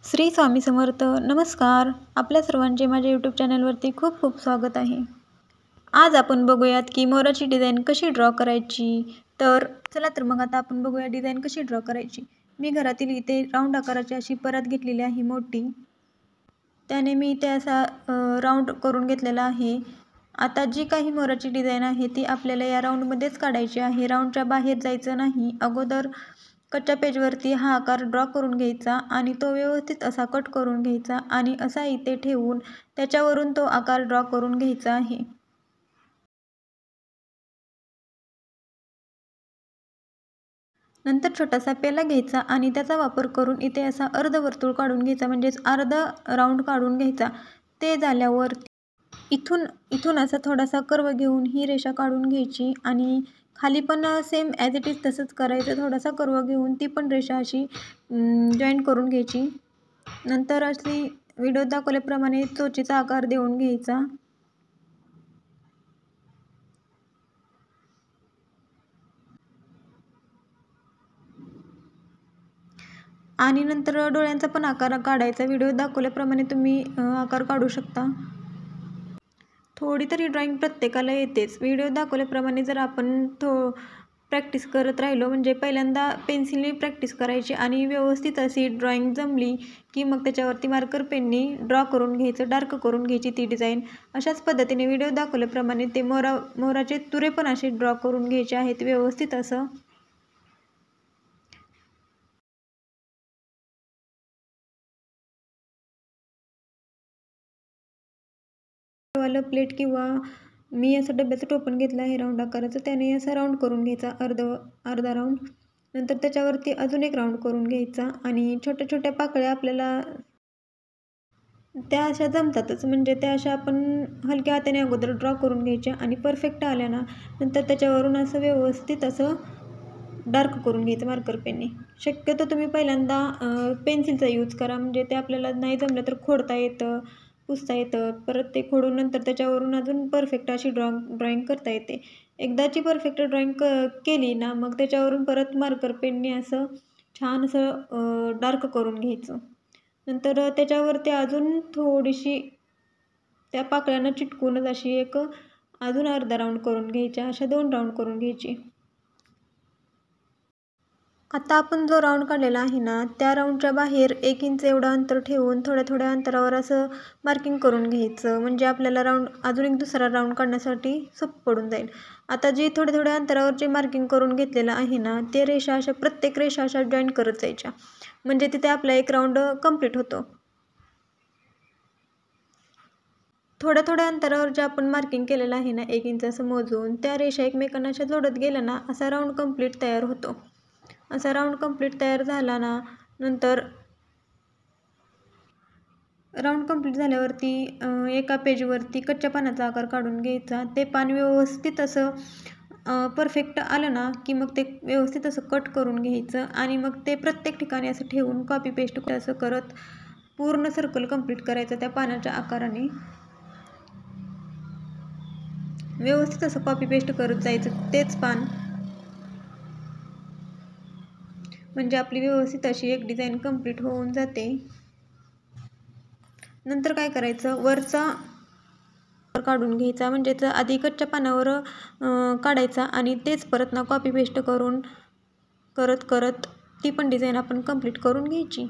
श्री स्वामी समर्थ. नमस्कार. आपल्या सर्वांचे माझ्या यूट्यूब चॅनलवरती खूप खूप स्वागत आहे. आज आपण बघूयात की मोराची डिझाईन कशी ड्रॉ करायची. चला तर मग आता आपण बघूया डिझाईन कशी ड्रॉ करायची. मी घरातील इथे राऊंड आकाराची अशी परत घेतलेली आहे मोठी. त्याने मी इथे असा राऊंड करून घेतलेला आहे. आता जी काही मोराची डिझाईन आहे ती आपल्याला या राऊंडमध्येच काढायची आहे. राऊंडच्या बाहेर जायचं नाही. अगोदर कच्च्या पेजवरती हा आकार ड्रॉ करून घ्यायचा आणि तो व्यवस्थित असा कट करून घ्यायचा आणि असा इथे ठेवून त्याच्यावरून तो आकार ड्रॉ करून घ्यायचा आहे. नंतर छोटासा पेला घ्यायचा आणि त्याचा वापर करून इथे असा अर्धवर्तुळ काढून घ्यायचा, म्हणजेच अर्धा राऊंड काढून घ्यायचा. ते झाल्यावर इथून इथून असा थोडासा कर्व घेऊन ही रेषा काढून घ्यायची आणि खाली पण सेम ॲज इट इज तसंच करायचं. थोडासा कर्व घेऊन ती पण रेषा अशी जॉईंट करून घ्यायची. नंतर अशी व्हिडिओ दाखवल्याप्रमाणे चोचीचा आकार देऊन घ्यायचा. आणि नंतर डोळ्यांचा पण आकार काढायचा. व्हिडिओ दाखवल्याप्रमाणे तुम्ही आकार काढू शकता. थोडी तरी ड्रॉइंग प्रत्येकाला येतेच. व्हिडिओ दाखवल्याप्रमाणे जर आपण प्रॅक्टिस करत राहिलो, म्हणजे पहिल्यांदा पेन्सिलने प्रॅक्टिस करायची आणि व्यवस्थित अशी ड्रॉइंग जमली की मग त्याच्यावरती मार्कर पेननी ड्रॉ करून घ्यायचं, डार्क करून घ्यायची ती डिझाईन. अशाच पद्धतीने व्हिडिओ दाखवल्याप्रमाणे ते मोराचे तुरे पण असे ड्रॉ करून घ्यायचे आहेत व्यवस्थित असं. वालं प्लेट किंवा मी असं डब्याचं टोपण घेतलं आहे राऊंड आकाराचं, त्याने असा राऊंड करून घ्यायचा अर्धा राऊंड. नंतर त्याच्यावरती अजून एक राऊंड करून घ्यायचा आणि छोट्या छोट्या पाकळ्या आपल्याला त्या अशा जमतातच, म्हणजे त्या अशा आपण हलक्या हाताने अगोदर ड्रॉ करून घ्यायच्या आणि परफेक्ट आल्या ना नंतर त्याच्यावरून असं व्यवस्थित असं डार्क करून घ्यायचं मार्कर पेनने. शक्यतो तुम्ही पहिल्यांदा पेन्सिलचा यूज करा, म्हणजे ते आपल्याला नाही जमलं तर खोडता येतं, पुसता येतं. परत ते खोडून नंतर त्याच्यावरून अजून परफेक्ट अशी ड्रॉइंग करता येते. एकदाची परफेक्ट ड्रॉइंग केली ना मग त्याच्यावरून परत मार्कर पेनने असं छान असं डार्क करून घ्यायचं. नंतर त्याच्यावरती अजून थोडीशी त्या पाकळ्यांना चिटकूनच अशी एक अजून अर्धा राऊंड करून घ्यायच्या. अशा 2 राऊंड करून घ्यायची. आता आपण जो राऊंड काढलेला आहे ना त्या राऊंडच्या बाहेर 1 इंच एवढं अंतर ठेवून थोड्या थोड्या अंतरावर असं मार्किंग करून घ्यायचं, म्हणजे आपल्याला अजून एक दुसरा राऊंड काढण्यासाठी सोपं पडून जाईल. आता जे थोड्या थोड्या अंतरावर जे मार्किंग करून घेतलेलं आहे ना ते रेषा अशा प्रत्येक रेषा अशा जॉईन करत जायच्या, म्हणजे तिथे आपला एक राऊंड कंप्लीट होतो. थोड्या थोड्या अंतरावर जे आपण मार्किंग केलेलं आहे ना 1 इंच असं मोजून त्या रेषा एकमेकांना अशा जोडत गेल्या ना असा राऊंड कंप्लीट तयार होतो. असा राऊंड कंप्लीट तयार झाला ना नंतर राऊंड कंप्लीट झाल्यावरती एका पेजवरती कच्च्या पानाचा आकार काढून घ्यायचा. ते पान व्यवस्थित असं परफेक्ट आलं ना की मग ते व्यवस्थित असं कट करून घ्यायचं आणि मग ते प्रत्येक ठिकाणी असं ठेवून कॉपी पेस्ट असं करत पूर्ण सर्कल कंप्लीट करायचं त्या पानाच्या आकाराने. व्यवस्थित असं कॉपी पेस्ट करत जायचं तेच पान, म्हणजे आपली व्यवस्थित अशी एक डिझाईन कंप्लीट होऊन जाते. नंतर काय करायचं, वरचा काढून घ्यायचा, म्हणजे आधी कच्च्या पानावर काढायचा आणि तेच परत ना कॉपी पेस्ट करून करत करत ती पण डिझाईन आपण कंप्लीट करून घ्यायची.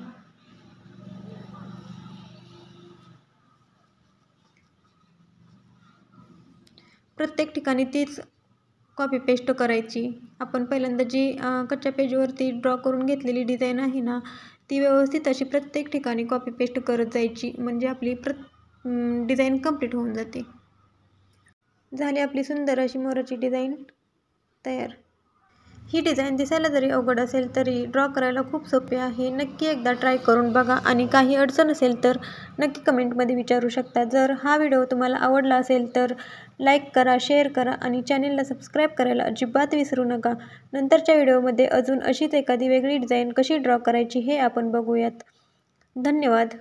प्रत्येक ठिकाणी तीच कॉपी पेस्ट करायची. आपण पहिल्यांदा जी कच्च्या पेजवरती ड्रॉ करून घेतलेली डिझाईन आहे ना ती व्यवस्थित अशी प्रत्येक ठिकाणी कॉपी पेस्ट करत जायची, म्हणजे आपली डिझाईन कंप्लीट होऊन जाते. झाली आपली सुंदर अशी मोराची डिझाईन तयार. ही डिझाईन दिसायला जरी अवघड असेल तरी ड्रॉ करायला खूप सोपे आहे. नक्की एकदा ट्राय करून बघा आणि काही अडचण असेल तर नक्की कमेंटमध्ये विचारू शकता. जर हा व्हिडिओ तुम्हाला आवडला असेल तर लाईक करा, शेअर करा आणि चॅनेलला सबस्क्राईब करायला अजिबात विसरू नका. नंतरच्या व्हिडिओमध्ये अजून अशीच एखादी वेगळी डिझाईन कशी ड्रॉ करायची हे आपण बघूयात. धन्यवाद.